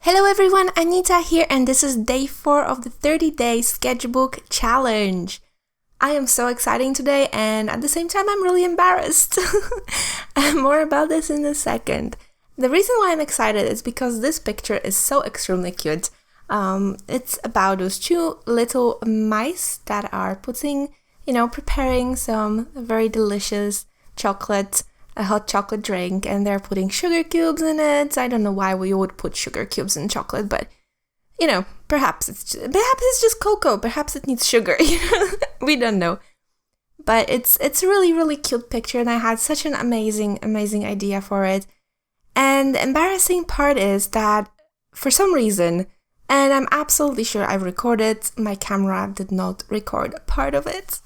Hello everyone, Anita here, and this is day 4 of the 30-day sketchbook challenge. I am so excited today, and at the same time I'm really embarrassed. More about this in a second. The reason why I'm excited is because this picture is so extremely cute. It's about those two little mice that are preparing some very delicious chocolate, a hot chocolate drink, and they're putting sugar cubes in it. I don't know why we would put sugar cubes in chocolate, but perhaps it's just cocoa. Perhaps it needs sugar. We don't know. But it's a really, really cute picture, and I had such an amazing idea for it. And the embarrassing part is that for some reason, and I'm absolutely sure I've recorded, my camera did not record part of it.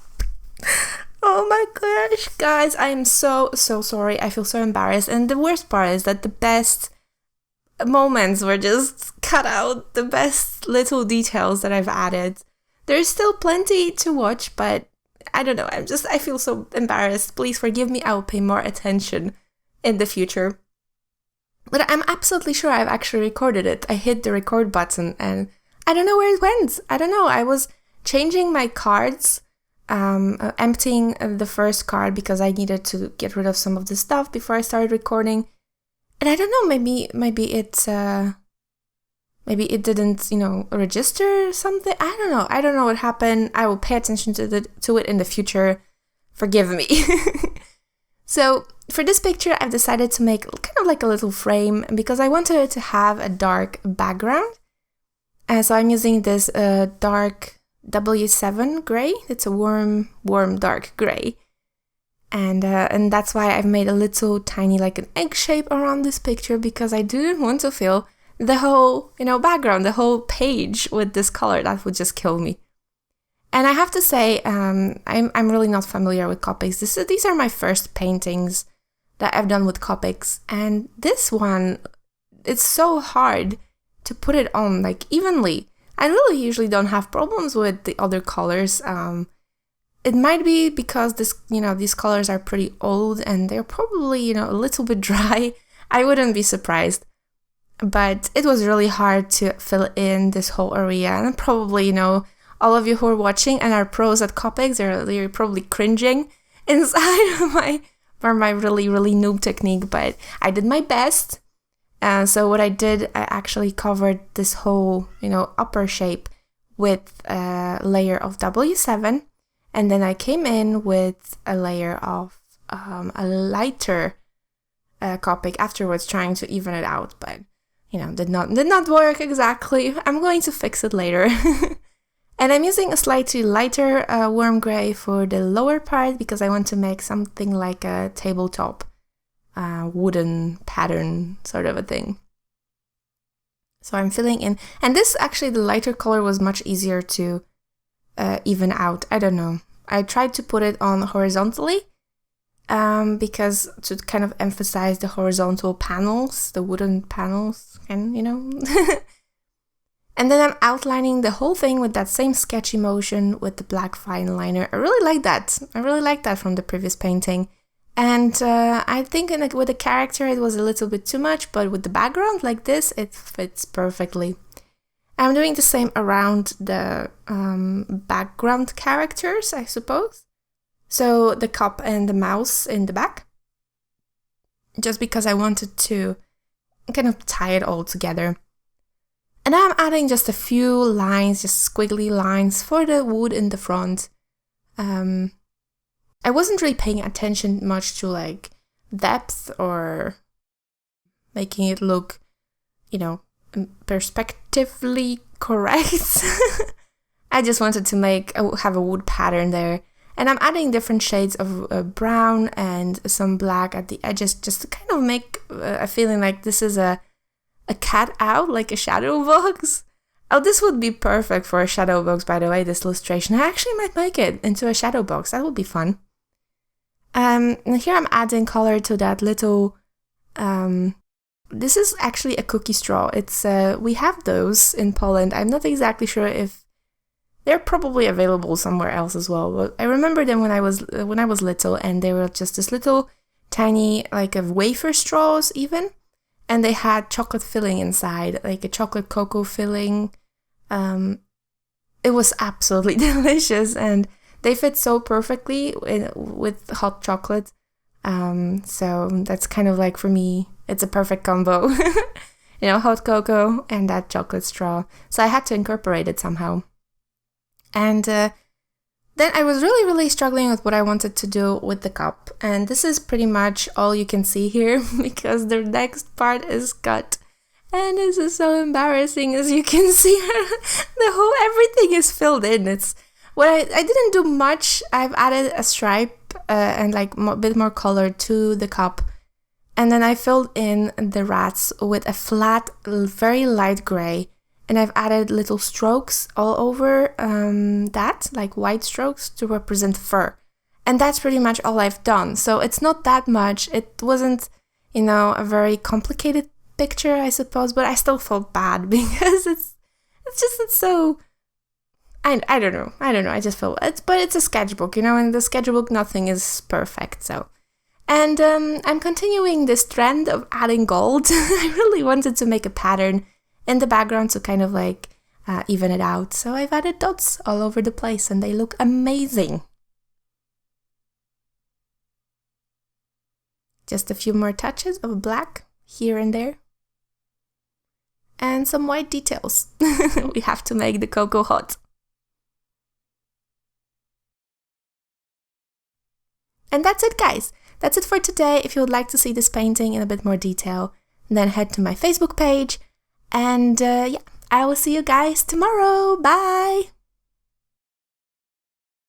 Oh my gosh, guys, I am so sorry. I feel so embarrassed. And the worst part is that the best moments were just cut out, the best little details that I've added. There's still plenty to watch, but I don't know. I feel so embarrassed. Please forgive me. I will pay more attention in the future. But I'm absolutely sure I've actually recorded it. I hit the record button and I don't know where it went. I don't know. I was changing my cards. Emptying the first card because I needed to get rid of some of the stuff before I started recording, and I don't know, maybe it didn't register something. I don't know what happened. I will pay attention to it in the future. Forgive me. So for this picture I've decided to make kind of like a little frame because I wanted it to have a dark background, and so I'm using this dark W7 gray. It's a warm dark gray, and that's why I've made a little tiny like an egg shape around this picture because I didn't want to fill the whole background, the whole page with this color. That would just kill me. And I have to say, I'm really not familiar with Copics. These are my first paintings that I've done with Copics, and this one, it's so hard to put it on like evenly. I really usually don't have problems with the other colors. It might be because these colors are pretty old and they're probably, a little bit dry. I wouldn't be surprised. But it was really hard to fill in this whole area. And probably, all of you who are watching and are pros at Copics, they're probably cringing inside for my really, really noob technique. But I did my best. So what I did, I actually covered this whole, upper shape with a layer of W7, and then I came in with a layer of a lighter Copic afterwards, trying to even it out, but did not work exactly. I'm going to fix it later. And I'm using a slightly lighter warm gray for the lower part because I want to make something like a tabletop wooden pattern sort of a thing. So I'm filling in, and this actually, the lighter color was much easier to even out. I don't know. I tried to put it on horizontally because to kind of emphasize the horizontal panels, the wooden panels, and and then I'm outlining the whole thing with that same sketchy motion with the black fineliner. I really like that. I really like that from the previous painting. And I think with the character it was a little bit too much, but with the background like this, it fits perfectly. I'm doing the same around the background characters, I suppose. So the cup and the mouse in the back. Just because I wanted to kind of tie it all together. And now I'm adding just a few lines, just squiggly lines for the wood in the front. I wasn't really paying attention much to like depth or making it look, perspectively correct. I just wanted to have a wood pattern there. And I'm adding different shades of brown and some black at the edges just to kind of make a feeling like this is a cat out, like a shadow box. Oh, this would be perfect for a shadow box, by the way, this illustration. I actually might make it into a shadow box. That would be fun. And here I'm adding color to that little, this is actually a cookie straw. It's, we have those in Poland. I'm not exactly sure if they're probably available somewhere else as well. But I remember them when I was little, and they were just this little tiny, like wafer straws even. and they had chocolate filling inside, like a chocolate cocoa filling. It was absolutely delicious, and they fit so perfectly with hot chocolate. So that's kind of like, for me, it's a perfect combo. Hot cocoa and that chocolate straw. So I had to incorporate it somehow. And then I was really struggling with what I wanted to do with the cup. And this is pretty much all you can see here, because the next part is cut. And this is so embarrassing, as you can see. Everything is filled in. I didn't do much. I've added a stripe and like a bit more color to the cup. And then I filled in the rats with a flat, very light gray. And I've added little strokes all over that, like white strokes, to represent fur. And that's pretty much all I've done. So it's not that much. It wasn't, a very complicated picture, I suppose, but I still felt bad because it's so, I don't know. I just feel but it's a sketchbook, in the sketchbook nothing is perfect. So, and I'm continuing this trend of adding gold. I really wanted to make a pattern in the background to kind of like even it out. So I've added dots all over the place, and they look amazing. Just a few more touches of black here and there. And some white details. We have to make the cocoa hot. And that's it, guys. That's it for today. If you would like to see this painting in a bit more detail, then head to my Facebook page. And I will see you guys tomorrow. Bye!